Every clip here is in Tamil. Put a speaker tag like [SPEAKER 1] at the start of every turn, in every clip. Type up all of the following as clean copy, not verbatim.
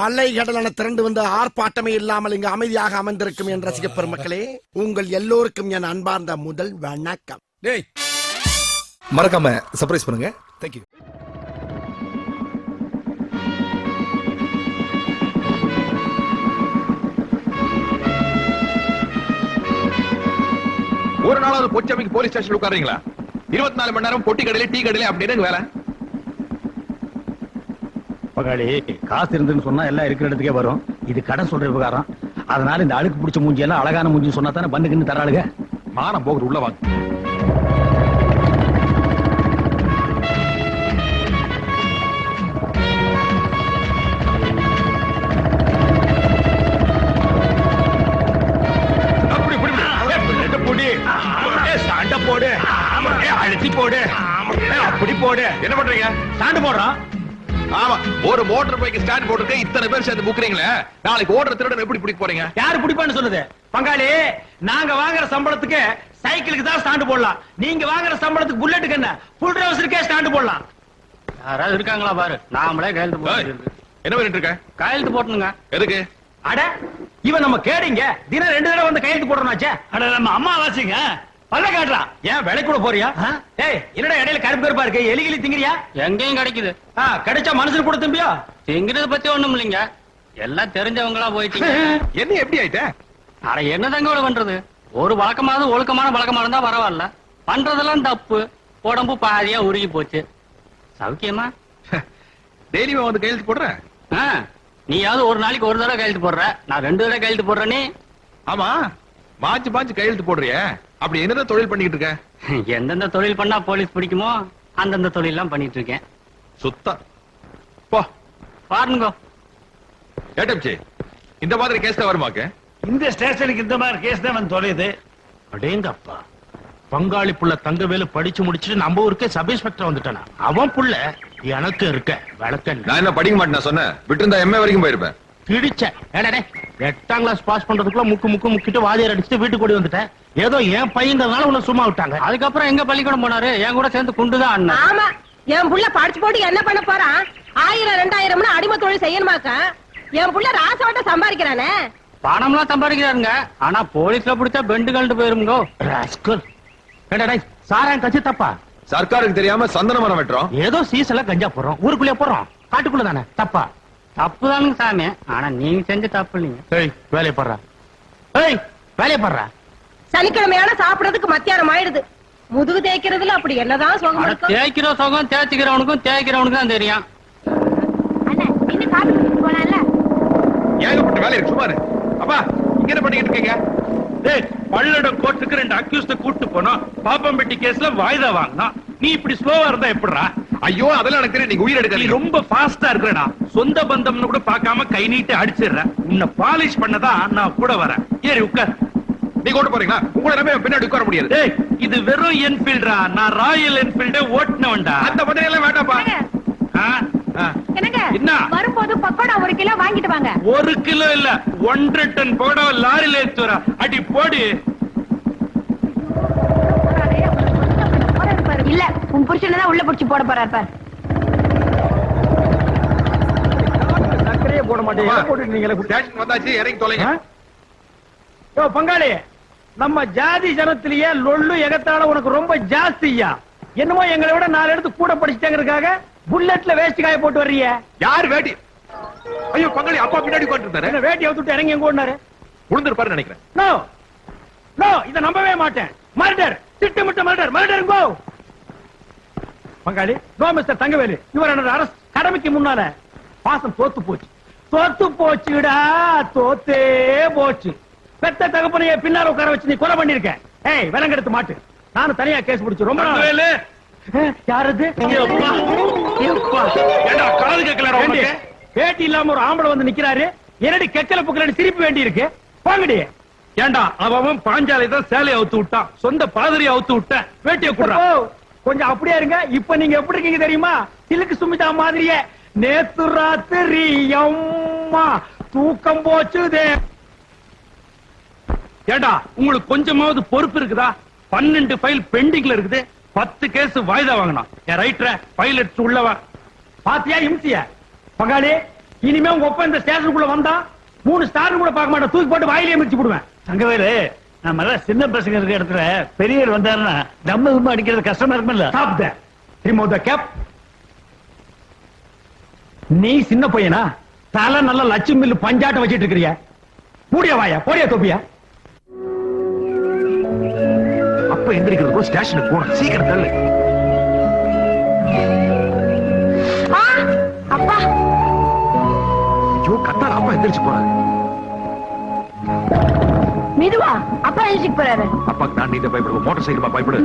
[SPEAKER 1] அலைகடலான திரண்டு வந்து ஆர்ப்பாட்டமே இல்லாமல் இங்கு அமைதியாக அமர்ந்திருக்கும் என் ரசிக பெருமக்களே, உங்கள் எல்லோருக்கும் என் அன்பார்ந்த முதல் வணக்கம்.
[SPEAKER 2] டேய் மறக்காம சர்ப்ரைஸ் பண்ணுங்க. Thank you.
[SPEAKER 3] ஒரு நாளாவது பொச்சமைக்கு போலீஸ் ஸ்டேஷன் உட்காரீங்களா? 24 மணி நேரம் பொட்டி கடையில டீ கடையில அப்படின்னு வேலை.
[SPEAKER 4] பகாளி காசு இருந்துன்னு சொன்னா எல்லாம் இருக்கிற இடத்துக்கே வரும். இது கடன் சொல்ற விவகாரம். அதனால இந்த அழுக்கு பிடிச்ச மூஞ்சி எல்லாம் அழகான மூஞ்சி சொன்னா தானே பண்ணுக்குன்னு தராளுங்க.
[SPEAKER 3] மானம் போகுது, உள்ள வாங்க.
[SPEAKER 4] போடு, அழுத்தி போடு, அப்படி போடு.
[SPEAKER 3] என்ன பண்றீங்க?
[SPEAKER 4] ஸ்டாண்ட் போடுறோம்.
[SPEAKER 3] ஆமா, ஒரு மோட்டார் பைக் ஸ்டாண்ட் போட்டுருக்க இத்தனை பேர் சேர்ந்து புக்குறீங்களே, நாளைக்கு ஓடுற திருடன் எப்படி பிடிக்க போறீங்க?
[SPEAKER 4] யாரு பிடிப்பான்னு சொல்லுது? பங்காளி, நாங்க வாங்குற சம்பளத்துக்கு சைக்கிளுக்கு தான் ஸ்டாண்ட் போடலாம். நீங்க வாங்குற சம்பளத்துக்கு புல்லட்டுக்கு என்ன புல் ட்ரவுசருக்கே ஸ்டாண்ட் போடலாம். யாராவது இருக்காங்களா பாரு. நாமளே கையெழுத்து போட்டு.
[SPEAKER 3] என்ன பண்ணிட்டு இருக்க?
[SPEAKER 4] கையெழுத்து போட்டுங்க.
[SPEAKER 3] எதுக்கு?
[SPEAKER 4] அட, இவன் நம்ம கேடிங்க. தினம் 2 தடவை வந்து கையெழுத்து போடுறோம்னாச்சே. அட, நம்ம அம்மா வாசிங்க. பல்ல காட்டலாம். ஏன் விலை கூட போறியா? ஏய், என்னடா இடையில கருப்பு கருப்பா இருக்கு? எலிகிலி திங்கிறியா?
[SPEAKER 5] எங்கேயும் கிடைக்குது.
[SPEAKER 4] கிடைச்சா மனசுக்கு கூட தம்பியா?
[SPEAKER 5] திங்கிறத பத்தி ஒண்ணும் இல்லைங்க, எல்லாம் தெரிஞ்சவங்களா போயிட்டீங்க.
[SPEAKER 3] என்ன எப்படி ஆயிட்ட?
[SPEAKER 5] அட என்னதாங்க பண்றது? ஒரு வழக்கமாவது ஒழுக்கமான வழக்கமா இருந்தா பரவாயில்ல. பண்றதெல்லாம் தப்பு. உடம்பு பாதியா உருகி போச்சு. சௌக்கியமா?
[SPEAKER 3] டெய்லியும் வந்து கையெழுத்து போடுறேன்.
[SPEAKER 5] நீயாவது ஒரு நாளைக்கு ஒரு தடவை கையெழுத்து போடுற, நான் 2 தடவை கையெழுத்து போடுறேனே.
[SPEAKER 3] ஆமா, மாச்சு மாச்சு கையெழுத்து போடுறிய. அப்படி என்னதான் தொழில் பண்ணிட்டு இருக்க?
[SPEAKER 5] எந்தெந்த தொழில் பண்ணா போலீஸ் பிடிக்குமோ அந்தந்த தொழில் எல்லாம் பண்ணிட்டு இருக்கேன்.
[SPEAKER 3] சுத்தம் போ
[SPEAKER 5] பாருங்க.
[SPEAKER 3] ஏட்டப்சி, இந்த மாதிரி கேஸ் தான் வருமாக்கு?
[SPEAKER 4] இந்த ஸ்டேஷனுக்கு இந்த மாதிரி கேஸ் தான் வந்து தொலையுது.
[SPEAKER 6] அடேங்கப்பா, பங்காளி புள்ள தங்கவேலு படிச்சு முடிச்சுட்டு நம்ம ஊருக்கே சப் இன்ஸ்பெக்டர் வந்துட்டானா? அவன் புள்ள எனக்கு இருக்க வழக்க.
[SPEAKER 3] நான் என்ன படிக்க மாட்டேன் சொன்னேன்? விட்டு இருந்தா எம்ஏ வரைக்கும் போயிருப்பேன்.
[SPEAKER 6] கிடிச்ச 8ஆம் கிளாஸ் பாஸ் பண்றதுக்குள்ள முக்கிட்டு வாதியார் அடிச்சுட்டு வீட்டுக்கு ஓடி வந்துட்டேன். ஏதோ என் பையன்றதுனால உன்னை சும்மா விட்டாங்க.
[SPEAKER 5] அதுக்கப்புறம் எங்க பள்ளிக்கூடம் போனாரு? என் கூட சேர்ந்து குண்டுதான் அண்ணன்.
[SPEAKER 7] ஆமா, என் புள்ள படிச்சு போட்டு என்ன பண்ண போறான்? 1000 2000 அடிமை தொழில் செய்யணுமாக்கா? என் புள்ள ராசவட்ட சம்பாதிக்கிறானே.
[SPEAKER 5] பணம்லாம் சம்பாதிக்கிறாருங்க, ஆனா போலீஸ்ல பிடிச்சா பெண்டு கழட்டு போயிருங்க.
[SPEAKER 6] சாராயம் கட்சி தப்பா?
[SPEAKER 3] சர்க்காருக்கு தெரியாம சந்தன மரம் வெட்டுறோம்.
[SPEAKER 6] ஏதோ சீசன்ல கஞ்சா போடுறோம், ஊருக்குள்ளே போறோம், காட்டுக்குள்ள தானே. தப்பா?
[SPEAKER 5] தப்புதானுங்க சாமி, ஆனா நீங்க செஞ்ச தப்பு இல்லைங்க.
[SPEAKER 6] வேலையை பாடுறா. வேலையை பாடுறா.
[SPEAKER 7] சனிக்கிழமையான சாப்பிடறதுக்கு மத்தியானம் ஆயிடுது. முதுகு தேய்க்கிறதுல அப்படி என்னதான் சுகம் இருக்கும்?
[SPEAKER 5] தேய்க்கிற சுகம் தேய்ச்சிக்கிறவனுக்கும் தேய்க்கிறவனுக்கும் தான் தெரியும்.
[SPEAKER 7] இன்னும் காப்பி குடிச்சிட்டு போலாம்ல?
[SPEAKER 3] ஏகப்பட்ட வேலை இருக்கு, சும்மா இரு. அப்பா, இங்க என்ன பண்ணிட்டு இருக்கீங்க?
[SPEAKER 4] பல்லடம் கோர்ட்டுக்கு 2 அக்யூஸ்ட கூட்டு போனோம். பாப்பம்பட்டி கேஸ்ல வாய்தா வாங்கினா. நீ இப்படி ஸ்லோவா இருந்தா எப்படிடா?
[SPEAKER 3] ஐயோ, அதெல்லாம் எனக்கு தெரியும். நீங்க உயிர்
[SPEAKER 4] நீ
[SPEAKER 3] எடுக்க
[SPEAKER 4] ரொம்ப ஃபாஸ்டா இருக்கறடா. சொந்த பந்தம்னு கூட பார்க்காம கை நீட்டி அடிச்சிடுற. உன்னை பாலிஷ் பண்ணதான் நான் கூட வரேன். ஏறி உட்கார்.
[SPEAKER 3] நீ கொண்டு போறீங்களா? உங்களை நம்பி பின்னாடி உட்கார முடியாது.
[SPEAKER 4] டேய், இது வெறும் என்ஃபீல்டா. நான் ராயல் என்ஃபீல்டே ஓட்டுனவன்டா.
[SPEAKER 3] அந்த பதவி எல்லாம் வேண்டாப்பா.
[SPEAKER 7] என்னங்க,
[SPEAKER 4] என்ன?
[SPEAKER 7] வரும்போது பக்கோடா 1 கிலோ வாங்கிட்டு வாங்க.
[SPEAKER 4] 1 கிலோ இல்ல, 1.5 டன் பக்கோடா லாரில ஏத்துறா. அடி போடு.
[SPEAKER 7] இல்ல, உன் புருஷனதான் உள்ள புடிச்சு போட போறாரு பாரு.
[SPEAKER 4] சக்கரையே போட மாட்டேன். போட்டு நீங்களே
[SPEAKER 3] ஸ்டேஷன் வந்தாச்சு, இறங்கி தொலைங்க.
[SPEAKER 4] பங்காளி, நம்ம ஜாதி ஜனத்திலேயே லொள்ளு எகத்தால உனக்கு ரொம்ப ஜாஸ்தியா. என்னமோ எங்களை விட 4 இடத்து கூட படிச்சுட்டாங்கிறதுக்காக புல்லட்ல வேஸ்ட் காய போட்டு வர்றீங்க.
[SPEAKER 3] யார் வேட்டி? ஐயோ பங்காளி, அப்பா பின்னாடி உட்கார்ந்துட்டாரு.
[SPEAKER 4] வேட்டி அவுத்துட்டு இறங்கி எங்க ஓடினாரு?
[SPEAKER 3] உளுந்துருப்பாரு நினைக்கிறேன்.
[SPEAKER 4] நோ நோ, இத நம்பவே மாட்டேன். மர்டர், திட்டமிட்ட மர்டர். மர்டர் கோ. பங்காளி, கோ மிஸ்டர் தங்கவேலு. இவர் அரசு கடமைக்கு முன்னால பாசம் தோத்து போச்சு. தோத்து போச்சுடா, தோத்தே போச்சு. பெத்த தகப்பனைய பின்னால உட்கார வச்சு நீ கொலை பண்ணிருக்க. ஏய், விலங்கெடுத்து மாட்டு. நானும் தனியா கேஸ் பிடிச்சு ரொம்ப நாள். யாரது?
[SPEAKER 3] காது கேட்கல.
[SPEAKER 4] வேட்டி இல்லாம ஒரு ஆம்பளை வந்து நிக்கிறாரு. என்னடி கெக்கல புக்கலடி திருப்பி வேண்டி இருக்கு. வாங்கடி. ஏண்டா, அவன் பாஞ்சாலை தான் சேலையை அவுத்து விட்டான். சொந்த பாதிரியை அவுத்து விட்ட. வேட்டியை குடுறா. கொஞ்சம் அப்படியே இருங்க. இப்ப நீங்க எப்படி இருக்கீங்க தெரியுமா? சிலுக்கு சுமிதா மாதிரியே. நேத்து ராத்திரி அம்மா தூக்கம் போச்சுதே. ஏண்டா, உங்களுக்கு கொஞ்சமாவது பொறுப்பு இருக்குதா? 12 ஃபைல் பெண்டிங்ல இருக்குது. 10 கேஸ் வாய்தா வாங்கணும். ரைட்டர் ஃபைல் எடுத்து உள்ளவா பாத்தியா? இம்சியா? பங்காளி, இனிமே உங்க ஒப்ப இந்த ஸ்டேஷனுக்குள்ள வந்தா 3 ஸ்டார் கூட பார்க்க மாட்டேன், தூக்கி போட்டு வாயிலே மிதிச்சு போடுவேன்.
[SPEAKER 8] தங்கவேலு, நம்ம எல்லாம் சின்ன பசங்க இருக்கிற இடத்துல பெரியவர் வந்தாருன்னா நம்ம அடிக்கிறது கஷ்டமா இருக்கும்ல.
[SPEAKER 4] Stop there. Remove the cap. நீ சின்ன பையனா? தலை நல்ல லட்சுமி மில்லு பஞ்சாட்ட வச்சிட்டு இருக்கிறிய. மூடிய வாயா, போடியா தொப்பியா.
[SPEAKER 3] அப்ப எந்திரிக்கிறதுக்கு ஸ்டேஷனுக்கு போகணும், சீக்கிரம் தள்ளு.
[SPEAKER 7] அப்பா
[SPEAKER 3] ஐயோ கத்தால, அப்பா எந்திரிச்சு போறாரு.
[SPEAKER 7] மெதுவா, அப்பா எழுச்சிக்கு போறாரு.
[SPEAKER 3] அப்பாக்கு நான் நீங்க பயப்படுவோம், மோட்டார் சைக்கிள் பயப்படு.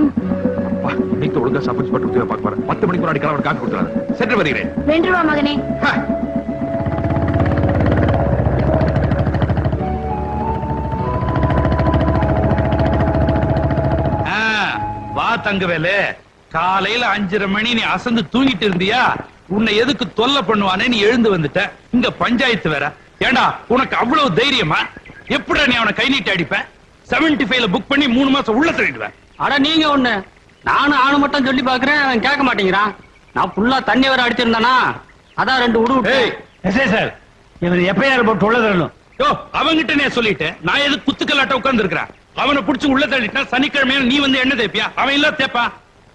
[SPEAKER 3] அப்பா இன்னைக்கு ஒழுங்கா சப் இன்ஸ்பெக்டர் உத்தியோகம் பார்க்க போறேன். 10 மணிக்கு முன்னாடி கிளம்ப காசு கொடுத்துறாரு. சென்று வருகிறேன்.
[SPEAKER 7] வென்றுவா மகனே.
[SPEAKER 4] வா தங்கவேலு, காலையில 5:30 மணி நீ அசந்து தூங்கிட்டு இருந்தியா? உன்னை எதுக்கு தொல்லை பண்ணுவானே நீ எழுந்து வந்துட்ட. இங்க பஞ்சாயத்து வேற. ஏண்டா உனக்கு அவ்வளவு தைரியமா? எப்படிடா நீ அவனை கை நீட்டி அடிப்ப? 75ல புக் பண்ணி 3 மாசம் உள்ள தள்ளிடுவேன்.
[SPEAKER 5] அட நீங்க ஒண்ணு, நானும் ஆணு மட்டும் சொல்லி பாக்குறேன், அவன் கேட்க மாட்டேங்கிறான். நான் ஃபுல்லா தண்ணி வேற அடிச்சிருந்தானா, அதான் 2 உடு விட்டு.
[SPEAKER 8] எஸ்ஐ சார், இவர் எப்பயார் போட்டு உள்ள தரணும்.
[SPEAKER 4] யோ அவங்கிட்ட நான் சொல்லிட்டேன், நான் எது குத்துக்கல்லாட்ட உட்கார்ந்து இருக்கிறேன். அவனை புடிச்சு உள்ள தள்ளிட்டா சனிக்கிழமையா நீ வந்து என்ன தேப்பியா? அவன் இல்ல தேப்பா.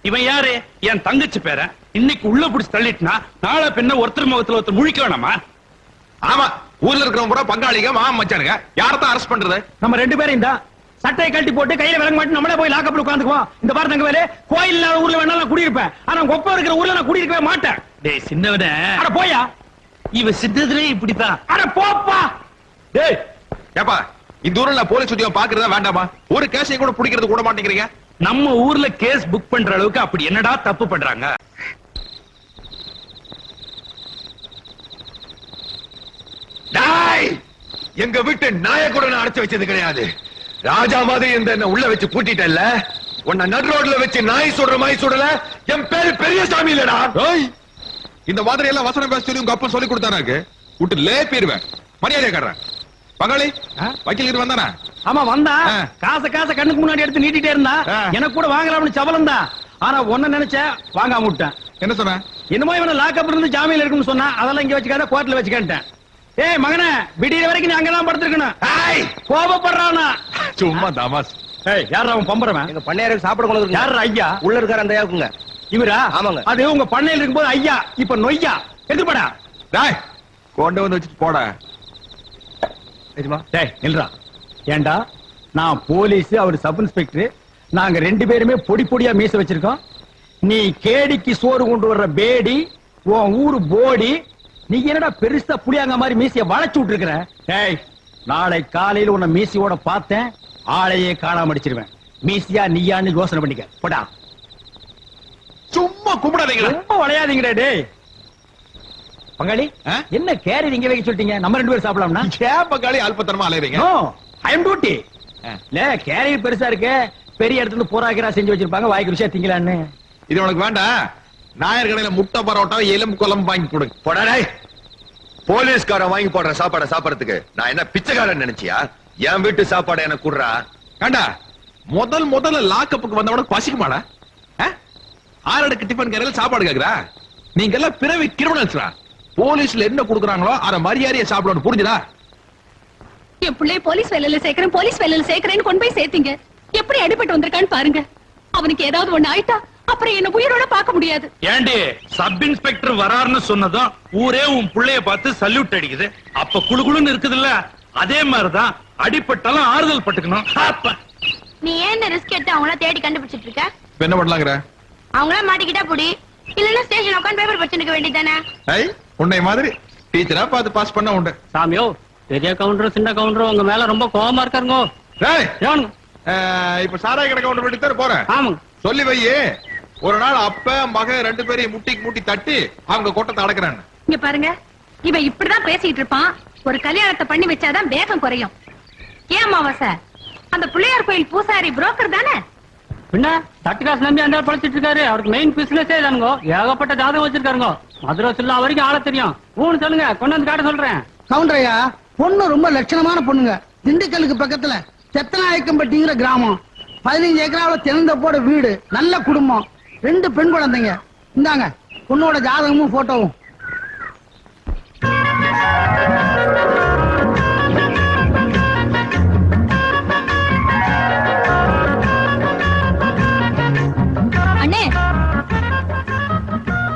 [SPEAKER 4] இவன் யாரு? என் தங்கச்சி பேர. இன்னைக்கு உள்ள புடிச்சு தள்ளிட்டுனா நாளை பின்ன ஒருத்தர் முகத்துல ஒருத்தர் முழிக்க வேணாமா?
[SPEAKER 3] ஆமா, ஊர்ல இருக்கிறவங்க கூட பங்காளிங்க, மாமா மச்சானுங்க. யாரத்தான் அரெஸ்ட் பண்றது?
[SPEAKER 4] நம்ம 2 பேரும் தான் சட்டையை கழட்டி போட்டு கையில விளங்க மாட்டி நம்மளே போய் லாக்கப்ல உட்காந்துக்குவோம். இந்த பாரு தங்கவேலு, கோயில் இல்லாத ஊர்ல வேணா நான் குடியிருப்பேன், ஆனா கொப்ப இருக்கிற ஊர்ல நான் குடியிருக்கவே மாட்டேன். டேய் சின்னவனே, அட போயா. இவ சின்னதுலே இப்படித்தான். அட போப்பா.
[SPEAKER 3] டேய் ஏப்பா, இந்த ஊர்ல போலீஸ் உத்தியோகம் பாக்குறதா வேண்டாமா? ஒரு கேஸையும் கூட பிடிக்கிறது கூட மாட்டேங்கிறீங்க.
[SPEAKER 4] நம்ம ஊர்ல கேஸ் புக் பண்ற அளவுக்கு அப்படி என்னடா தப்பு பண்றாங்க?
[SPEAKER 3] டேய், எங்க வீட்டு நாயை கூட நான் அடைச்சு வச்சது கிடையாது. ராஜா மாதிரி இந்த என்ன உள்ள வச்சு பூட்டிட்டல்ல, உன்னை நடு ரோட்ல வச்சு நாய் சுடுற மாதிரி சுடல. என் பேரு பெரியசாமி இல்லடா. இந்த மாதிரி எல்லாம் வசனம் பேச சொல்லி உங்க அப்பா சொல்லி கொடுத்தானாக்கு விட்டு லே பேருவேன். மரியாதை காட்டுறேன். பங்காளி வக்கீல் வந்தானா?
[SPEAKER 4] ஆமா வந்தா. காசை கண்ணுக்கு முன்னாடி எடுத்து நீட்டிட்டே இருந்தா. எனக்கு கூட வாங்கலாம்னு சபலம் தான். ஆனா ஒன்ன நினைச்ச வாங்காம விட்டேன்.
[SPEAKER 3] என்ன சொன்ன?
[SPEAKER 4] என்னமோ இவனை லாக்கப் இருந்து ஜாமீன்ல இருக்குன்னு சொன்னா, அதெல்லாம் இங்க வச்சுக்காத, கோர்ட்ல வச்சுக்கிட்டேன். ஏய் மகனே, விடிய வரைக்கும் நீ அங்கதான் படுத்திருக்கணும். கோபப்படுறானா?
[SPEAKER 3] சும்மா தமாஸ்.
[SPEAKER 4] ஏய் யாரா அவன் பம்பறவன்?
[SPEAKER 9] எங்க பண்ணையாருக்கு சாப்பிட கொண்டு வந்து
[SPEAKER 4] யாரா ஐயா?
[SPEAKER 9] உள்ள இருக்காரு அந்த ஐயாக்குங்க.
[SPEAKER 4] இவரா?
[SPEAKER 9] ஆமாங்க.
[SPEAKER 4] அது உங்க பண்ணையில இருக்கும்போது ஐயா, இப்ப நொய்யா. எதுப்படா?
[SPEAKER 3] டேய் கொண்டு வந்து வச்சுட்டு போட.
[SPEAKER 4] டேய் நில்றா. ஏண்டா நான் போலீஸ், அவர் சப் இன்ஸ்பெக்டர், நாங்க 2 பேருமே பொடி பொடியா மீச வச்சிருக்கோம். நீ கேடிக்கு சோறு கொண்டு வர்ற பேடி, உன் ஊரு போடி, நீ என்னடா பெருசா புளியாங்க மாதிரி மீசைய வளைச்சு விட்டு இருக்கிற? டேய் நாளை காலையில உன்னை மீசியோட பார்த்தேன், ஆளையே காணாம அடிச்சிருவேன். மீசியா நீயான்னு யோசனை பண்ணிக்க. போடா.
[SPEAKER 3] சும்மா கும்பிடாதீங்களா?
[SPEAKER 4] ரொம்ப வளையாதீங்கடா. டேய் பங்காளி, என்ன கேரி இங்க வைக்க சொல்லிட்டீங்க? நம்ம 2 பேரும் சாப்பிடலாம்னா?
[SPEAKER 3] ஏன் பங்காளி அல்பத்தனமா அலையறீங்க?
[SPEAKER 4] நோ, ஐ அம் டியூட்டி. இல்ல கேரியர் பெருசா இருக்கு, பெரிய இடத்துல போராக்கிரா செஞ்சு வச்சிருப்பாங்க, வாய்க்கு ருசியா திங்கலான்னு.
[SPEAKER 3] இது உனக்கு வேண்டாம். நாயர் கடையில முட்டை பரோட்டா எலும்பு குழம்பு வாங்கி கொடுங்க.
[SPEAKER 9] போடா. போலீஸ்காரன் வாங்கி போடுற சாப்பாடை சாப்பிடறதுக்கு நான் என்ன பிச்சைக்காரன் நினைச்சியா? என் வீட்டு சாப்பாடை எனக்கு குடுறா.
[SPEAKER 3] கண்டா முதல்ல லாக்கப்புக்கு வந்தவன பசிக்குமாடா? ஆறடுக்கு டிஃபன் கடையில சாப்பாடு கேக்குறா? நீங்க எல்லாம் பிறவி கிரிமினல்ஸ்ரா. போலீஸ்ல என்ன கொடுக்குறாங்களோ அத மரியாதையை சாப்பிடணும், புரிஞ்சுதா?
[SPEAKER 10] என் பிள்ளை போலீஸ் வேலையில சேர்க்கிறேன், போலீஸ் வேலையில சேர்க்கிறேன்னு கொண்டு போய் சேர்த்தீங்க. எப்படி அடிபட்டு வந்திருக்கான்னு பாருங்க. அவனுக்கு ஏதாவது ஒண்ணு ஆயிட்டா அப்புறம் என்ன உயிரோட பார்க்க முடியாது.
[SPEAKER 4] ஏண்டி சப் இன்ஸ்பெக்டர் வராருன்னு சொன்னதும் ஊரே உன் புள்ளைய பார்த்து சல்யூட் அடிக்குது. அப்ப குளுகுளுன்னு இருக்குதுல்ல, அதே மாதிரிதான் அடிபட்டாலும் ஆறுதல் பட்டுக்கணும்.
[SPEAKER 10] நீ ஏன் ரிஸ்க் எடுத்து அவங்கள தேடி கண்டுபிடிச்சிட்டு இருக்க?
[SPEAKER 3] இப்ப என்ன பண்ணலாங்கற?
[SPEAKER 10] அவங்கள மாட்டிக்கிட்டா புடி, இல்லன்னா ஸ்டேஷன் உட்கார்ந்து பேப்பர் படிச்சுக்க வேண்டியதானே.
[SPEAKER 3] உன்னை மாதிரி டீச்சரா பார்த்து பாஸ் பண்ண உண்டு.
[SPEAKER 5] சாமியோ, பெரிய கவுண்டர் சின்ன கவுண்டர் உங்க மேல ரொம்ப கோவமா இருக்காருங்க.
[SPEAKER 3] இப்ப சாராய கடை கவுண்டர் வீட்டுக்கு தான் போறேன்.
[SPEAKER 5] ஆமாங்க.
[SPEAKER 3] சொல்லி வையே, ஒரு நாள் அப்ப மக 2 பேரையும் முட்டிக்கு முட்டி தட்டி அவங்க கோட்டத்தை அடக்குறாங்க.
[SPEAKER 10] இங்க பாருங்க, இவன் இப்படிதான் பேசிட்டு இருப்பான். ஒரு கல்யாணத்தை பண்ணி வச்சாதான் வேகம் குறையும். ஏன் மாவாச, அந்த பிள்ளையார் கோயில் பூசாரி புரோக்கர் தானே?
[SPEAKER 5] பின்ன தட்டு காசு நம்பி அந்த பழச்சிட்டு இருக்காரு. அவருக்கு மெயின் பிசினஸே தானுங்க. ஏகப்பட்ட ஜாதகம் வச்சிருக்காருங்க. மதுரை சில்லா வரைக்கும் ஆள தெரியும். ஊன்னு சொல்லுங்க, கொண்டு வந்து காட்ட சொல்றேன்.
[SPEAKER 11] கவுண்டரையா, பொண்ணு ரொம்ப லட்சணமான பொண்ணுங்க. திண்டுக்கலுக்கு பக்கத்துல செத்தநாயக்கம்பட்டிங்கிற கிராமம். 15 ஏக்கராவில் தென்னந்தோப்போட வீடு, நல்ல குடும்பம், 2 பெண் குழந்தைங்க. இந்தாங்க பொண்ணோட ஜாதகமும் போட்டோவும்.
[SPEAKER 10] அண்ணே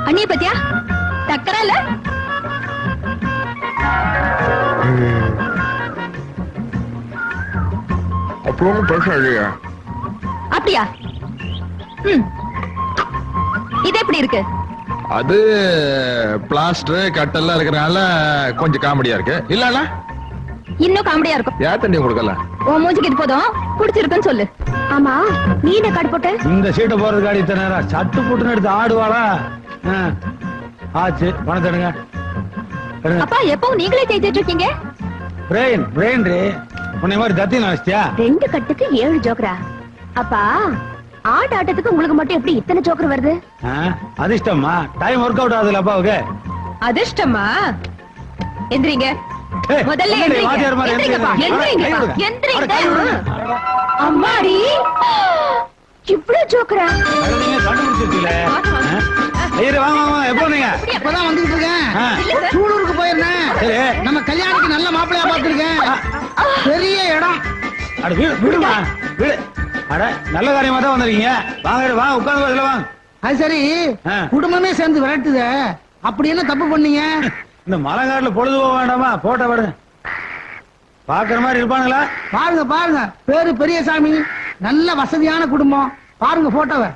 [SPEAKER 10] அண்ணிய பத்தியா டக்கரா இல்ல
[SPEAKER 9] அப்புறம் பேசலையா?
[SPEAKER 10] அப்படியா இது எப்படி இருக்கு
[SPEAKER 9] அது பிளாஸ்டர் கட்டெல்லாம் இருக்கிறனால கொஞ்சம் காமெடியா இருக்கு இல்ல
[SPEAKER 10] இன்னும் காமெடியா இருக்கும்
[SPEAKER 9] ஏன் தண்ணி கொடுக்கல
[SPEAKER 10] உன் மூஞ்சிக்கு இது போதும் பிடிச்சிருக்குன்னு சொல்லு ஆமா நீ என்ன காடு போட்ட
[SPEAKER 8] இந்த சீட்டை போறதுக்கு அடி இத்தனை நேரம் சட்டு புட்டுன்னு எடுத்து ஆடுவாளா ஆச்சு பணத்தை எடுங்க எடுங்க.
[SPEAKER 10] அப்பா எப்பவும் நீங்களே தேய்ச்சிட்டு இருக்கீங்க
[SPEAKER 8] பிரெயின் பிரெயின் ரே உன்னை மாதிரி தத்தி நினைச்சியா
[SPEAKER 10] 2 கட்டுக்கு 7 ஜோக்கரா அப்பா ஆட்டத்துக்கு உங்களுக்கு மட்டும் எப்படி இத்தனை ஜோக்கர் வருது
[SPEAKER 8] அதிர்ஷ்டம்மா டைம் ஒர்க் அவுட் ஆகுதுல அப்பாவுக்கு
[SPEAKER 7] அதிர்ஷ்டமா எந்திரிங்க
[SPEAKER 8] ஏய்,
[SPEAKER 7] முதல்ல
[SPEAKER 8] என்னடி
[SPEAKER 7] எந்திரிங்க.
[SPEAKER 8] வாத்தியார் மாதிரி
[SPEAKER 7] எந்திரிங்கப்பா,
[SPEAKER 8] எந்திரிங்க.
[SPEAKER 7] எந்திரிங்கப்பா,
[SPEAKER 8] கை விடுங்க.
[SPEAKER 7] எந்திரிங்க. அம்மாடி
[SPEAKER 10] இவ்ளோ ஜோக்கரா
[SPEAKER 8] நீங்க கண்டுபிடிச்சிருக்கீங்களே ஐயரே வாங்க வாங்க எப்போ நீங்க
[SPEAKER 11] இப்பதான் வந்துகிட்டு இருக்கேன் சூலூருக்கு போயிருந்தேன்
[SPEAKER 8] சரி
[SPEAKER 11] நம்ம கல்யாணத்துக்கு நல்ல மாப்பிள்ளையா பார்த்திருக்கேன் பெரிய இடம்
[SPEAKER 8] அட விடுமா விடு அட நல்ல காரியமா தான் வந்திருக்கீங்க வாங்க வாங்க உட்கார்ந்து இதுல வாங்க
[SPEAKER 11] அது சரி
[SPEAKER 8] ஆ.
[SPEAKER 11] குடும்பமே சேர்ந்து விரட்டுத அப்படி என்ன தப்பு பண்ணீங்க
[SPEAKER 8] இந்த மலைக்காட்டுல பொழுது போக வேண்டாமா போட்டோ விடுங்க பாக்குற மாதிரி இருப்பானுங்களா
[SPEAKER 11] பாருங்க பாருங்க பேரு பெரியசாமி நல்ல வசதியான குடும்பம் பாருங்க போட்டோவை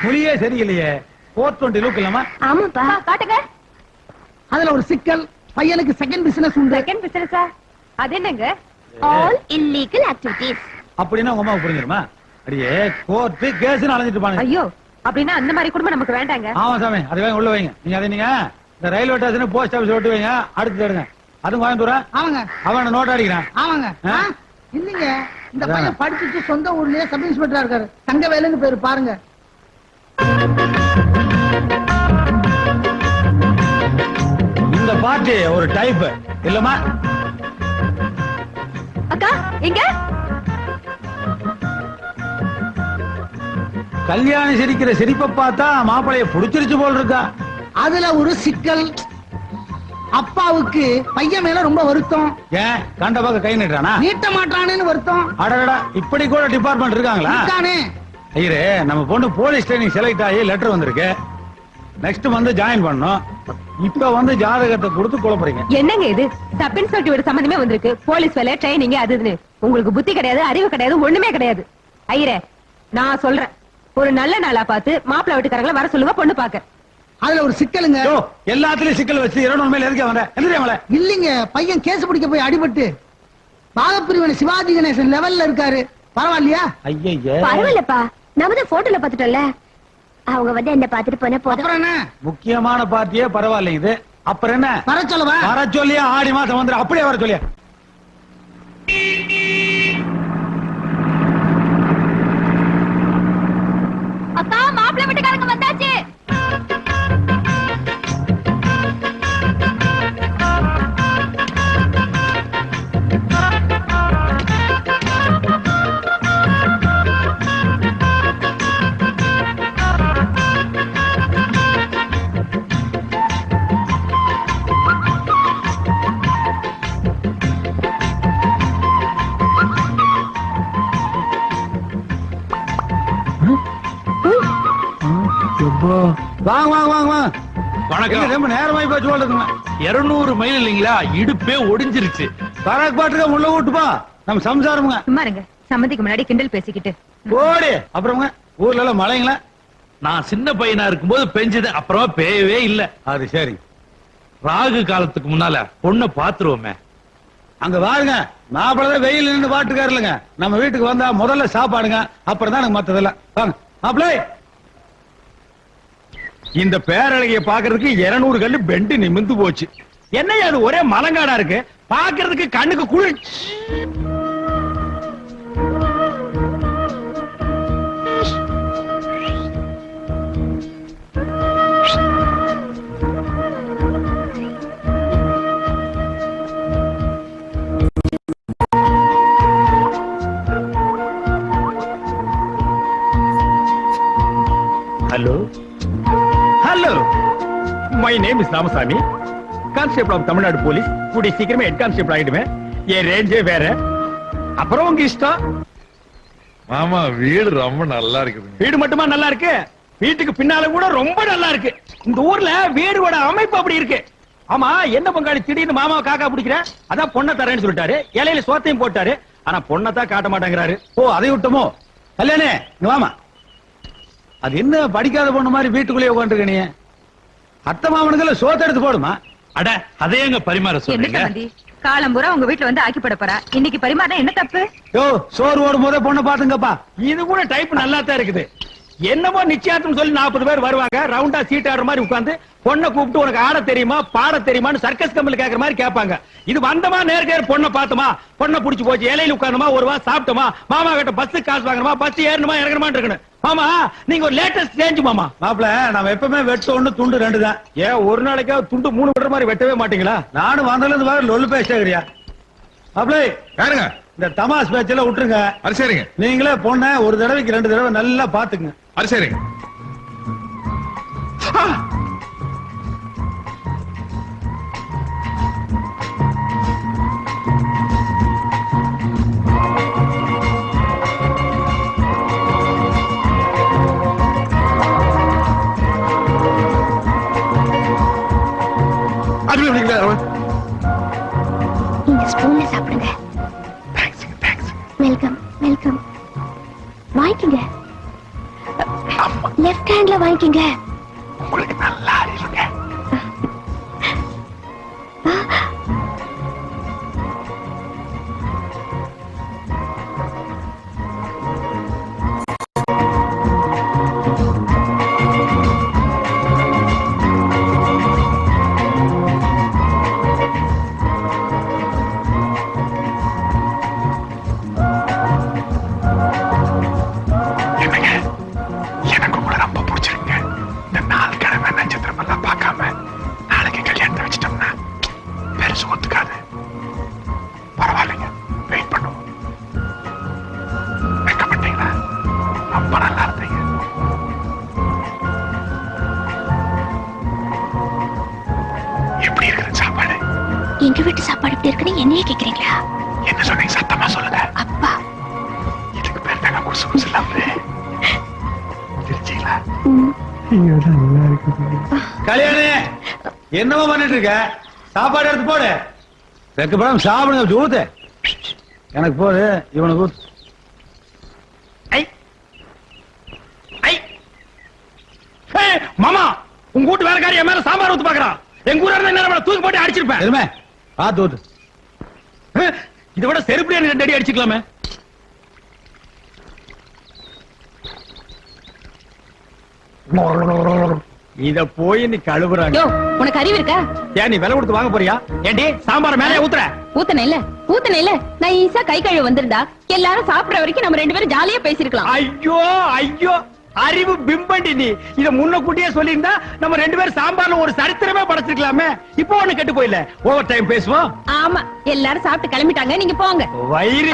[SPEAKER 8] மொழியே சரியில்லையே 420 லுக் இல்லாமா
[SPEAKER 10] ஆமாப்பா காட்டுங்க
[SPEAKER 11] அதுல ஒரு சிக்கல் பையனுக்கு செகண்ட் பிசினஸ் உண்டு
[SPEAKER 7] செகண்ட் பிசினஸா அது என்னங்க
[SPEAKER 10] ஆல் இல்லீகல் ஆக்டிவிட்டீஸ்
[SPEAKER 8] அப்படின்னா உங்க அம்மாவுக்கு புரிஞ்சிருமா அடியே கோர்ட்டு கேஸ் அலைஞ்சிட்டு இருப்பானுங்க
[SPEAKER 7] ஐயோ அப்படின்னா அந்த மாதிரி குடும்பம் நமக்கு வேண்டாங்க
[SPEAKER 8] ஆமா சாமி அதை வாங்க உள்ள வைங்க நீங்க அதை நீங்க இந்த ரயில்வே ஸ்டேஷன் போஸ்ட் ஆபீஸ் ஓட்டு வைங்க அடுத்து எடுங்க அதுவும் கோயம்புத்தூரா
[SPEAKER 11] ஆமாங்க
[SPEAKER 8] அவன் நோட் அடிக்கிறான்
[SPEAKER 11] ஆமாங்க
[SPEAKER 8] ஆ?
[SPEAKER 11] இல்லைங்க இந்த பையன் படிச்சுட்டு சொந்த ஊர்லயே சப் இன்ஸ்பெக்டரா இருக்காரு தங்கவேலுன்னு பேரு பாருங்க
[SPEAKER 8] இந்த பார்ட்டி ஒரு டைப் இல்லமா
[SPEAKER 10] அக்கா எங்க
[SPEAKER 8] கல்யாணி சிரிக்கிற சிரிப்பை பார்த்தா மாப்பிளைய புடிச்சிருச்சு போல் இருக்கா
[SPEAKER 11] அதுல ஒரு சிக்கல் அப்பாவுக்கு பையன் மேல ரொம்ப வருத்தம்
[SPEAKER 8] ஏன் கண்ட பக்கம் கை நீட்டுறானா
[SPEAKER 11] நீட்ட மாட்டானேன்னு வருத்தம்
[SPEAKER 8] அடடா இப்படி கூட டிபார்ட்மெண்ட் இருக்காங்களா
[SPEAKER 11] இருக்கானே
[SPEAKER 8] ஐயரே நம்ம பொண்ணு போலீஸ் ட்ரைனிங் செலக்ட் ஆகி லெட்டர் வந்திருக்கு நெக்ஸ்ட் வந்து ஜாயின் பண்ணோம் இப்ப வந்து ஜாதகத்தை கொடுத்து குழப்பறீங்க
[SPEAKER 7] என்னங்க இது சப் இன்ஸ்பெக்டர் சம்பந்தமே வந்திருக்கு போலீஸ் வேலை ட்ரைனிங் அது இதுன்னு உங்களுக்கு புத்தி கிடையாது அறிவு கிடையாது ஒண்ணுமே கிடையாது ஐயரே நான் சொல்றேன் ஒரு நல்ல நாளா பார்த்து மாப்பிள்ளை வீட்டுக்காரங்களை வர சொல்லுங்க பொண்ணு பாக்க
[SPEAKER 11] அதுல ஒரு சிக்கலுங்க
[SPEAKER 8] யோ, எல்லாத்துலயும் சிக்கல் வச்சு 200 மேல எதுக்கு வந்த எந்திரியா
[SPEAKER 11] இல்லீங்க பையன் கேஸ் பிடிக்க போய் அடிபட்டு பாகப்பிரிவினை சிவாஜி கணேசன் லெவல்ல இருக்காரு பரவாயில்லையா
[SPEAKER 8] ஐயய்ய
[SPEAKER 10] பரவாயில்லப்பா நம்ம தான் போட்டோல பாத்துட்டோம்ல அவங்க வந்து என்ன பாத்துட்டு போன போதும்
[SPEAKER 11] அப்புறம் என்ன
[SPEAKER 8] முக்கியமான பார்ட்டியே பரவாயில்ல இது அப்புறம் என்ன
[SPEAKER 11] வர சொல்லவா
[SPEAKER 8] வர சொல்லியா ஆடி மாசம் வந்து அப்படியே வர சொல்லியா
[SPEAKER 10] அப்பா மாப்பிள்ளை வீட்டுக்காரங்க வந்தாச்சு
[SPEAKER 8] வாங்க வாங்க வாங்க வாங்க
[SPEAKER 4] வணக்கம்.
[SPEAKER 8] ரொம்ப நேரமாயி போச்சு போல இருக்குங்க
[SPEAKER 4] 200 மைல் இல்லைங்களா இடுப்பே ஒடிஞ்சிருச்சு
[SPEAKER 8] பராக் பாட்டுக்க உள்ள விட்டுப்பா நம்ம சம்சாரமுங்க
[SPEAKER 7] சும்மா இருங்க சம்மந்திக்கு முன்னாடி கிண்டல் பேசிக்கிட்டு
[SPEAKER 8] ஓடி அப்புறமுங்க ஊர்ல எல்லாம் மழைங்களா
[SPEAKER 4] நான் சின்ன பையனா இருக்கும்போது பெஞ்சது அப்புறமா பேயவே இல்ல
[SPEAKER 8] அது சரி
[SPEAKER 4] ராகு காலத்துக்கு முன்னால பொண்ணை பாத்துருவோமே
[SPEAKER 8] அங்க பாருங்க மாப்பிள்ளை வெயில் நின்று பாட்டுக்காருலங்க நம்ம வீட்டுக்கு வந்தா முதல்ல சாப்பாடுங்க அப்புறம் தான் எனக்கு மத்ததெல்லாம் வாங்க மாப்பிள்ளை
[SPEAKER 4] இந்த பேரழகிய பாக்குறதுக்கு 200 கல்லு பெண்டு நிமிந்து போச்சு என்னையா அது ஒரே மலங்காடா இருக்கு பாக்குறதுக்கு கண்ணுக்கு குளிர்ச்சி hello hello my name name is Ramasamy, constable of Tamil Nadu police. கூடிய சீக்கிரமே ஹெட் கான்ஸ்டேபிள் ஆயிடுவேன். என் ரேஞ்சே வேற. அப்புறம் உங்க இஷ்டம்.
[SPEAKER 3] மாமா வீடு ரொம்ப நல்லா இருக்குது.
[SPEAKER 4] வீடு மட்டுமா நல்லா இருக்கு, வீட்டுக்கு பின்னால கூட ரொம்ப நல்லா இருக்கு. இந்த ஊர்ல வீடோட அமைப்பு அப்படி இருக்கு. ஆமா, என்ன பங்காளி திடீர்னு மாமா காக்கா பிடிக்கிற? அதான் பொண்ணை தரேன்னு சொல்லிட்டாரு, இலையில சோத்தையும் போட்டாரு. ஆனா பொண்ணை தான் காட்ட மாட்டேங்கிறாரு.
[SPEAKER 8] ஓ, அதை விட்டமோ? கல்யாணே இங்க வாமா. அது என்ன படிக்காத பொண்ணு மாதிரி வீட்டுக்குள்ளேயே உட்காந்துருக்க நீ? அத்தை மாமனுக்கு சோத்த எடுத்து போடுமா?
[SPEAKER 6] அட அதையங்க பரிமாற
[SPEAKER 7] என்ன
[SPEAKER 6] சொல்றீங்க?
[SPEAKER 7] சம்பந்தி, காலம்பூரா உங்க வீட்டுல வந்து ஆக்கி போட போறா, இன்னைக்கு பரிமாறினா என்ன தப்பு?
[SPEAKER 8] யோ, சோறு ஓடும் போதே பொண்ணை பாத்துங்கப்பா.
[SPEAKER 4] இது கூட டைப் நல்லா தான் இருக்குது. என்னமோ நிச்சயார்த்தம் சொல்லி 40 பேர் வருவாங்க, ரவுண்டா சீட் ஆடுற மாதிரி உட்கார்ந்து பொண்ணை கூப்பிட்டு உனக்கு ஆட தெரியுமா பாட தெரியுமான்னு சர்க்கஸ் கம்பெனி கேக்குற மாதிரி கேட்பாங்க. இது வந்தமா நேர்கேர் பொண்ணை பார்த்தமா, பொண்ணை புடிச்சு போச்சு, இலையில உட்கார்ந்தமா, ஒரு வா சாப்பிட்டோமா, மாமா கிட்ட பஸ் காசு வாங்கணுமா, பஸ் ஏறணுமா இறங்கணுமா இருக்கணும். மாமா நீங்க ஒரு லேட்டஸ்ட் சேஞ்ச் மாமா.
[SPEAKER 8] மாப்பிள, நம்ம எப்பவுமே வெட்டு ஒண்ணு துண்டு 2 தான்.
[SPEAKER 4] ஏன் ஒரு நாளைக்காவது துண்டு 3 விடுற மாதிரி வெட்டவே மாட்டீங்களா?
[SPEAKER 8] நானும் வந்ததுல இருந்து வேற லொல்லு பேசுறியா? மாப்பிள
[SPEAKER 3] யாருங்க?
[SPEAKER 8] இந்த தமாஸ் பேச்செல்லாம் விட்டுருங்க.
[SPEAKER 3] அது சரிங்க,
[SPEAKER 8] நீங்களே பொண்ணை ஒரு தடவைக்கு 2 தடவை நல்லா பாத்துக்குங்க.
[SPEAKER 3] அது சரிங்க.
[SPEAKER 10] நீங்க ஸ்பூன்ல சாப்பிடுங்க. Welcome welcome. வாங்கிக்கங்க, லெஃப்ட் ஹேண்ட்ல வாங்கிக்கங்க.
[SPEAKER 3] உங்களுக்கு நல்லா இருங்க. எனக்கு கூட ரொம்ப பிடிச்சிருங்க. இந்த 4 கிழமை நட்சத்திரம் எல்லாம் பார்க்காம நாளைக்கு கல்யாணத்தை வச்சிட்டோம்னா பெருசு ஒத்துக்காது. பரவாயில்லைங்க, வெயிட் பண்ணுவோம். வெக்கப்பட்டீங்களா? ரொம்ப நல்லா இருந்தீங்க. எப்படி இருக்குது சாப்பாடு?
[SPEAKER 10] எங்க வீட்டு சாப்பாடு எப்படி இருக்குன்னு என்னையே கேக்குறீங்களா?
[SPEAKER 3] என்ன சொன்னீங்க? சத்தமா சொல்லுங்க.
[SPEAKER 10] அப்பா,
[SPEAKER 3] இதுக்கு பேர் தாங்க குசு குசு லவ்வு. திருச்சிங்களா?
[SPEAKER 8] கல்யாணே என்னவோ பண்ணிட்டு இருக்க? சாப்பாடு எடுத்து போடு. வெக்கப்படாம சாப்பிடுங்க. ஊத்து. எனக்கு போடு, இவனுக்கு ஊத்து.
[SPEAKER 4] ஐ ஐ ஏய், மாமா உங்க வீட்டு வேலைக்காரி என் மேல சாம்பார் ஊத்து பாக்குறான். எங்க ஊரா இருந்தா என்ன தூக்கி போட்டு அடிச்சிருப்பேன்.
[SPEAKER 8] எதுமே பார்த்து ஊத்து.
[SPEAKER 4] இதை விட செருப்படி எனக்கு அடி அடிச்சுக்கலாமே. இத போய் நீ கழுவுறாங்க.
[SPEAKER 7] யோ, உனக்கு அறிவு இருக்கா?
[SPEAKER 4] ஏன் நீ விலை கொடுத்து வாங்க போறியா? ஏண்டி சாம்பார் மேலே ஊத்துற?
[SPEAKER 7] ஊத்தன இல்ல நான் ஈஸா கை கழுவு வந்திருந்தா எல்லாரும் சாப்பிடுற வரைக்கும் நம்ம 2 பேரும் ஜாலியா பேசிருக்கலாம்.
[SPEAKER 4] ஐயோ ஐயோ, அறிவு பிம்பண்டி நீ. இத முன்ன கூட்டியே சொல்லியிருந்தா நம்ம 2 பேரும் சாம்பார்ல ஒரு சரித்திரமே படைச்சிருக்கலாமே. இப்போ ஒண்ணு கெட்டு போயில. ஓவர் டைம் பேசுவோம்.
[SPEAKER 7] ஆமா, எல்லாரும் சாப்பிட்டு கிளம்பிட்டாங்க, நீங்க போங்க.
[SPEAKER 4] வயிறு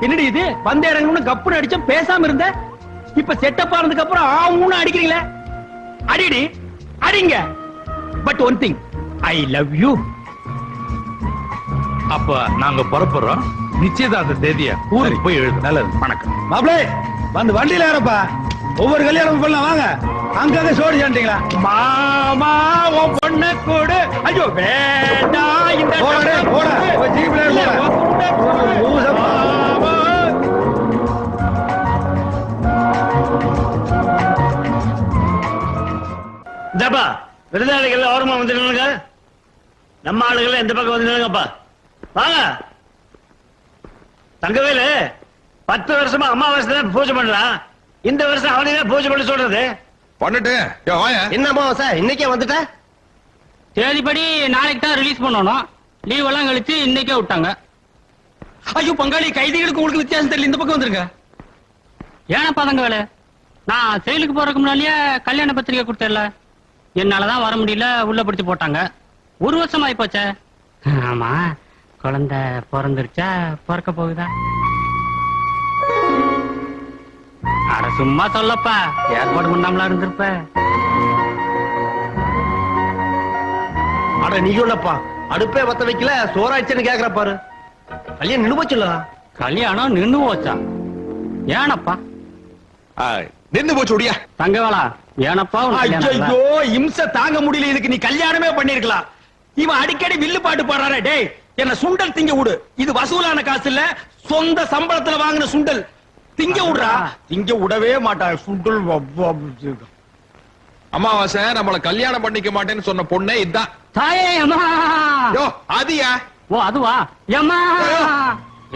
[SPEAKER 4] என்னடி இது? வந்த இறங்கணும்னு கப்புன்னு அடிச்சோம், பேசாம இருந்த. இப்ப செட்டப் ஆனதுக்கு அப்புறம் ஆவுன்னு அடிக்கிறீங்களே. அடிடி அடிங்க. But one thing, I love you.
[SPEAKER 6] அப்ப நாங்க புறப்படுறோம். நிச்சயதார்த்த தேதிய ஊருக்கு போய் எழுது.
[SPEAKER 8] நல்லது.
[SPEAKER 6] வணக்கம்.
[SPEAKER 8] மாப்பிளே வந்து வண்டியில ஏறப்பா. ஒவ்வொரு கல்யாணம் பண்ணலாம் வாங்க. அங்கங்க சோடி சாண்டிங்களா?
[SPEAKER 4] மாமா உன் பொண்ணு கூடு. ஐயோ வேண்டாம், இந்த
[SPEAKER 8] போடா, போடா. போய் ஜீப்ல ஏறு, போடா.
[SPEAKER 4] உன் பொண்ணு கூடு.
[SPEAKER 8] ஊசப்பா.
[SPEAKER 4] மாமா.
[SPEAKER 12] இந்தப்பா விருந்தாளிகள் ஓரமா வந்துருங்க. நம்ம ஆளுகள் எந்த பக்கம் வந்துருங்கப்பா. வாங்க. தங்கவேலு 10 வருஷமா அமாவாசை பூஜை பண்ணலாம். இந்த வருஷம் அவனே பூஜை பண்ண சொல்றது.
[SPEAKER 3] பண்ணிட்டு
[SPEAKER 12] என்னமா சார் இன்னைக்கே வந்துட்ட?
[SPEAKER 5] தேதிப்படி நாளைக்கு தான் ரிலீஸ் பண்ணணும். லீவ் எல்லாம் கழிச்சு இன்னைக்கே விட்டாங்க.
[SPEAKER 4] ஐயோ பங்காளி, கைதிகளுக்கு உங்களுக்கு வித்தியாசம் தெரியல. இந்த பக்கம் வந்துருங்க.
[SPEAKER 5] ஏனப்பா தங்கவேலு, நான் செயலுக்கு போறதுக்கு முன்னாலேயே கல்யாண பத்திரிகை கொடுத்தேன்ல. என்னாலதான் வர முடியல, உள்ள பிடிச்சு போட்டாங்க. 1 வருஷம் ஆயிப்போச்சே. ஆமா, குழந்தை பிறந்துருச்சா பிறக்க போகுதா? அட சும்மா சொல்லப்பா, ஏற்பாடு பண்ணாமலா இருந்திருப்ப.
[SPEAKER 12] அட நீ சொல்லப்பா அடுப்பே பத்த வைக்கல சோறாச்சுன்னு கேக்குற பாரு கல்யாணம் நின்னு போச்சுல
[SPEAKER 5] கல்யாணம் நின்னு போச்சா ஏனப்பா
[SPEAKER 3] நின்னு போச்சு ஒடியா
[SPEAKER 5] தங்கவேலா ஏனப்பா உனக்கு கல்யாணம் இல்ல?
[SPEAKER 4] ஐயோ இம்ச தாங்க முடியல இதுக்கு நீ கல்யாணமே பண்ணிருக்கலாம் இவன் அடிக்கடி வில்லு பாட்டு பாடுறாரே டேய் என்ன சுண்டல் திங்க விடு இது வசூலான காசு இல்ல சொந்த சம்பளத்துல வாங்கின சுண்டல் திங்க விடுறா திங்க விடவே மாட்டா சுண்டல்
[SPEAKER 3] அமாவாசை நம்மள கல்யாணம் பண்ணிக்க மாட்டேன்னு சொன்ன பொண்ணே இதான்
[SPEAKER 5] தாயே அம்மா
[SPEAKER 3] யோ அதியா
[SPEAKER 5] ஓ அதுவா ஏம்மா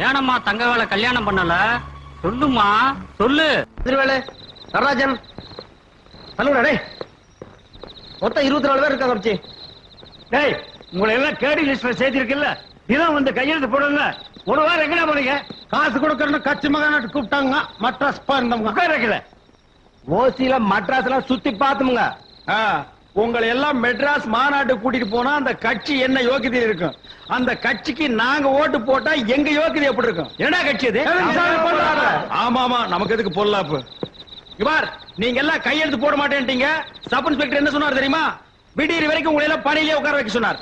[SPEAKER 5] ஏனம்மா தங்கவேலை கல்யாணம் பண்ணல சொல்லுமா சொல்லு
[SPEAKER 12] திருவேலை நடராஜன் சொல்லுடா டேய் மொத்தம் 24 பேர் இருக்காங்க வச்சு
[SPEAKER 6] டேய் உங்களை எல்லாம் கேடி லிஸ்ட்ல சேர்த்திருக்குல்ல இதான் வந்து கையெழுத்து போடுங்க ஒரு வாரம் எங்கடா போனீங்க
[SPEAKER 8] காசு கொடுக்கறன்னு கட்சி மகனாட்டு கூப்பிட்டாங்க மட்ராஸ் பாருந்தவங்க
[SPEAKER 6] உட்கார வைக்கல
[SPEAKER 4] ஓசியில மட்ராஸ் எல்லாம் சுத்தி பாத்துமுங்க உங்களை எல்லாம் மெட்ராஸ் மாநாட்டு கூட்டிட்டு போனா அந்த கட்சி என்ன யோகியதை இருக்கும் அந்த கட்சிக்கு நாங்க ஓட்டு போட்டா எங்க யோகியதை எப்படி இருக்கும் என்னடா கட்சி அது ஆமா ஆமா நமக்கு எதுக்கு பொல்லாப்பு இவார் நீங்க எல்லாம் கையெழுத்து போட மாட்டேன்ட்டீங்க சப் இன்ஸ்பெக்டர் என்ன சொன்னார் தெரியுமா விடியறி வரைக்கும் உங்களை எல்லாம் பணியிலே உட்கார வைக்க சொன்னார்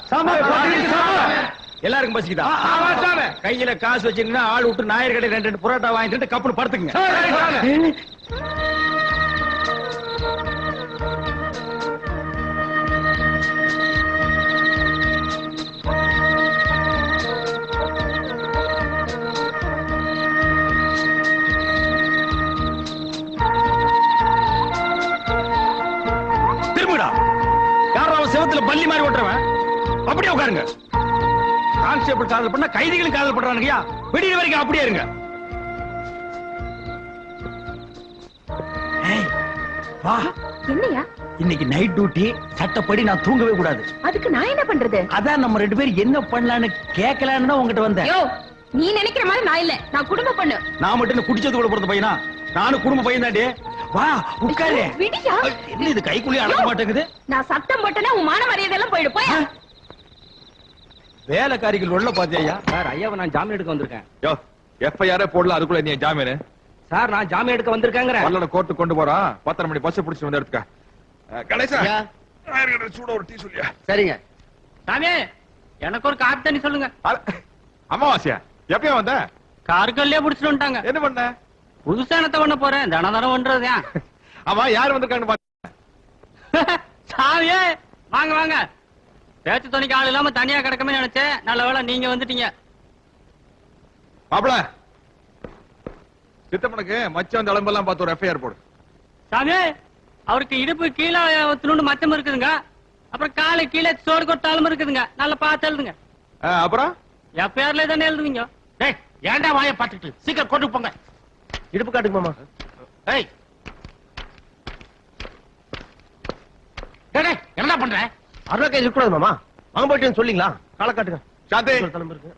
[SPEAKER 4] எல்லாருக்கும் பசிக்குதா கையில காசு வச்சிருந்தா ஆள் விட்டு நாயர் கடை 2 புரோட்டா வாங்கிட்டு கப்புனு படுத்துங்க திரும்பிடா யாரோ அவன் செவத்துல பள்ளி மாதிரி ஓட்டுறவன் அப்படியே உட்காருங்க கான்ஸ்டேபிள் காதல் பண்ணா கைதிகளும் காதல் பண்றானுங்கயா விடிய வரைக்கும் அப்படியே இருங்க வா
[SPEAKER 10] என்னையா
[SPEAKER 4] இன்னைக்கு நைட் டியூட்டி சட்டப்படி நான் தூங்கவே கூடாது
[SPEAKER 10] அதுக்கு நான் என்ன பண்றது
[SPEAKER 4] அதான் நம்ம 2 பேரும் என்ன பண்ணலான்னு கேட்கலான்னு உங்ககிட்ட வந்தேன்
[SPEAKER 10] யோ நீ நினைக்கிற மாதிரி நான் இல்ல நான் குடும்ப பொண்ணு
[SPEAKER 4] நான் மட்டும் என்ன குடிச்சது கூட பிறந்த பையனா நானும் குடும்ப பையன் தாண்டி வா உட்காரு
[SPEAKER 10] விடியா
[SPEAKER 4] என்ன இது கைக்குள்ளே அடங்க மாட்டேங்குது
[SPEAKER 10] நான் சத்தம் போட்டேன்னா உன் மான மரியாதை எல்லாம் போயிடு போய்
[SPEAKER 4] வேலைக்காரிகள் உள்ள பாத்தியா சார் ஐயாவை நான் ஜாமீன் எடுக்க வந்திருக்கேன்
[SPEAKER 3] யோ எஃப்ஐஆர் போடல அதுக்குள்ள நீ ஜாமீன்
[SPEAKER 4] சார் நான் ஜாமீன் எடுக்க வந்திருக்கேங்கிற
[SPEAKER 3] பல்லட கோர்ட்டு கொண்டு போறான் 10:30 மணி பஸ் பிடிச்சு வந்து எடுத்துக்க கணேசா சூட ஒரு டீ சொல்லியா
[SPEAKER 12] சரிங்க
[SPEAKER 5] சாமி எனக்கு ஒரு காப்பி தண்ணி சொல்லுங்க
[SPEAKER 3] அமாவாசையா எப்பயா வந்த
[SPEAKER 5] கார்கல்லே புடிச்சிட்டு வந்துட்டாங்க
[SPEAKER 3] என்ன பண்ண
[SPEAKER 5] புதுசா என்னத்த பண்ண போறேன் தனம் பண்றது ஏன்
[SPEAKER 3] ஆமா யார் வந்திருக்காங்கன்னு பாத்து
[SPEAKER 5] சாமியே வாங்க வாங்க பேச்சு துணிக்கு ஆள் இல்லாம தனியா கிடக்கமே நினைச்சேன் நல்ல வேளை நீங்க வந்துட்டீங்க
[SPEAKER 3] மாப்பிள சித்தப்பனுக்கு மச்சான் தளம்பெல்லாம் பார்த்து ஒரு எஃப்ஐஆர் போடு
[SPEAKER 5] சாமி அவருக்கு இடுப்பு கீழே துணுண்டு மச்சம் இருக்குதுங்க அப்புறம் காலு கீழே சோறு கொட்டாலும் இருக்குதுங்க நல்லா பார்த்து எழுதுங்க
[SPEAKER 3] அப்புறம்
[SPEAKER 5] எஃப்ஐஆர்ல தானே எழுதுவீங்க
[SPEAKER 6] டேய் ஏன்டா வாயை பார்த்துட்டு சீக்கிரம் கொண்டு போங்க
[SPEAKER 12] இடுப்பு காட்டுங்க மாமா
[SPEAKER 6] டேய் டேய் என்னடா பண்ற
[SPEAKER 12] அருணா கையில் இருக்கக்கூடாது மாமா வாங்க போயிட்டு சொல்லிங்களா காலை காட்டுங்க
[SPEAKER 3] சாந்தி
[SPEAKER 12] தலைமை இருக்கு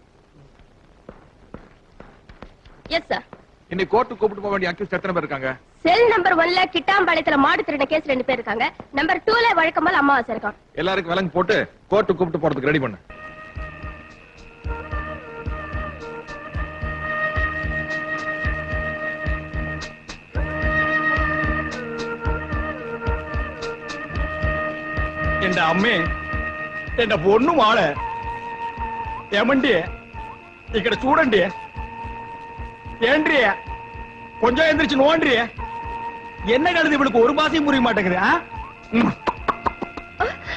[SPEAKER 10] எஸ் சார்
[SPEAKER 3] இன்னைக்கு கோர்ட்டு கூப்பிட்டு போக வேண்டிய அக்யூஸ்ட் எத்தனை பேர் இருக்காங்க
[SPEAKER 10] செல் நம்பர் 1ல கிட்டாம்பாளையத்துல மாடு திருட கேஸ் 2 பேர் இருக்காங்க நம்பர் 2ல வழக்கம்போல அம்மாவாசை இருக்கான்
[SPEAKER 3] எல்லாருக்கும் விலங்கு போட்டு கோர்ட்டு கூப்பிட்டு போறதுக்கு ரெடி பண்ணு
[SPEAKER 4] என் అమ్మే ఎన్న పొన్ను మాడ ఏమండి ఇక్కడ చూడండి ఏంట్రీ కొంచెం எந்திரிச்சு நோண்டி என்ன கழுது இவளுக்கு ஒரு மாசம் புரிய மாட்டேங்குது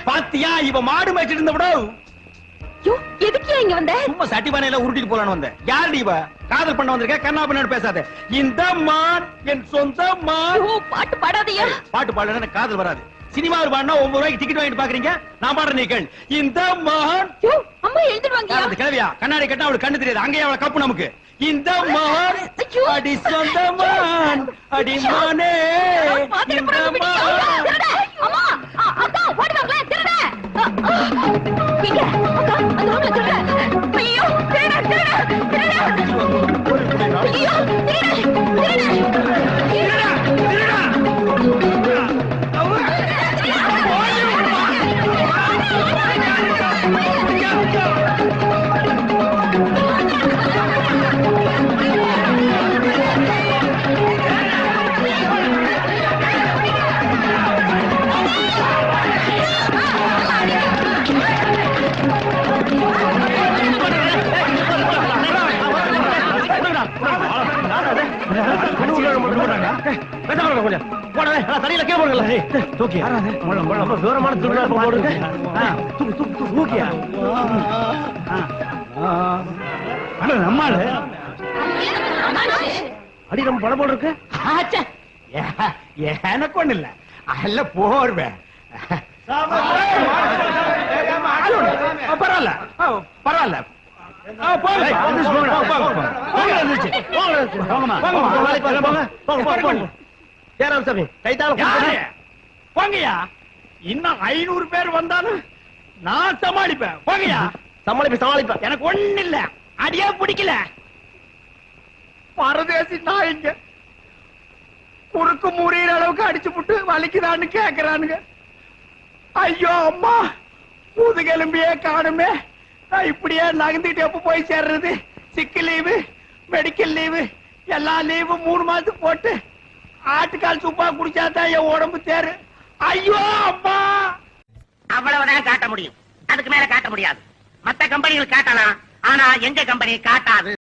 [SPEAKER 4] பாத்தியா இவ மாடு மேய்ச்சிட்டு இருந்த விட
[SPEAKER 10] யோ எதுக்கு இங்க வந்த
[SPEAKER 4] சும்மா சட்டி பானையில உருட்டிட்டு போலான்னு வந்தேன் யாருடி இவ காதல் பண்ண வந்திருக்க கண்ணா பண்ணு பேசாத இந்த மான் என் சொந்த மான்
[SPEAKER 10] யோ பாட்டு பாடாதீயா
[SPEAKER 4] பாட்டு பாடல எனக்கு காதல் வராது சினிமாவில் பாடினா 9 ரூபாய்க்கு டிக்கெட் வாங்கிட்டு பாக்குறீங்க நான் பாடுற நீ கேள் இந்த மகன்
[SPEAKER 10] யோ அம்மா எழுதிடுவாங்க
[SPEAKER 4] அந்த கிழவியா கண்ணாடி கட்டினா அவளுக்கு கண்ணு தெரியாது அங்கேயே அவளை கப்பு நமக்கு இந்த மகன் அடி சொந்த மான் அடி மானே இந்த மான்
[SPEAKER 10] அம்மா அக்கா ஓடுவாங்களே திருட இங்க அக்கா அந்த ரூம்ல திருட ஐயோ திருட திருட திருட ஐயோ திருட
[SPEAKER 12] போடுங்க கொஞ்சம் போடவே தண்ணியில கீழே போடுங்க தூக்கி ரொம்ப தூரமான துணியா போடுங்க தூக்கியா நம்மால அடி நம்ம படம் போடுறதுக்கு
[SPEAKER 4] எனக்கு ஒண்ணு இல்ல அல்ல போர்வேன் பரவாயில்ல பரவாயில்ல போங்கயா இன்னும் 500 பேர் வந்தாலும் நான் சமாளிப்பேன் போங்கயா
[SPEAKER 12] சமாளிப்பேன்
[SPEAKER 4] எனக்கு ஒண்ணு இல்ல அடியே பிடிக்கல பரதேசி நாய்ங்க குறுக்கு முறியிற அளவுக்கு அடிச்சு புட்டு வலிக்குதான்னு கேக்குறானுங்க ஐயோ அம்மா முதுகெலும்பியே காணுமே நான் இப்படியே நகர்ந்துட்டு எப்ப போய் சேர்றது சிக்கு லீவு மெடிக்கல் லீவு எல்லா லீவு 3 மாசத்துக்கு போட்டு ஆட்டுக்கால் சூப்பா குடிச்சாதான் என் உடம்பு தேரு ஐயோ அம்மா
[SPEAKER 13] அவ்வளவுதான் காட்ட முடியும் அதுக்கு மேல காட்ட முடியாது மத்த கம்பெனிகள் காட்டலாம் ஆனா எங்க கம்பெனி காட்டாது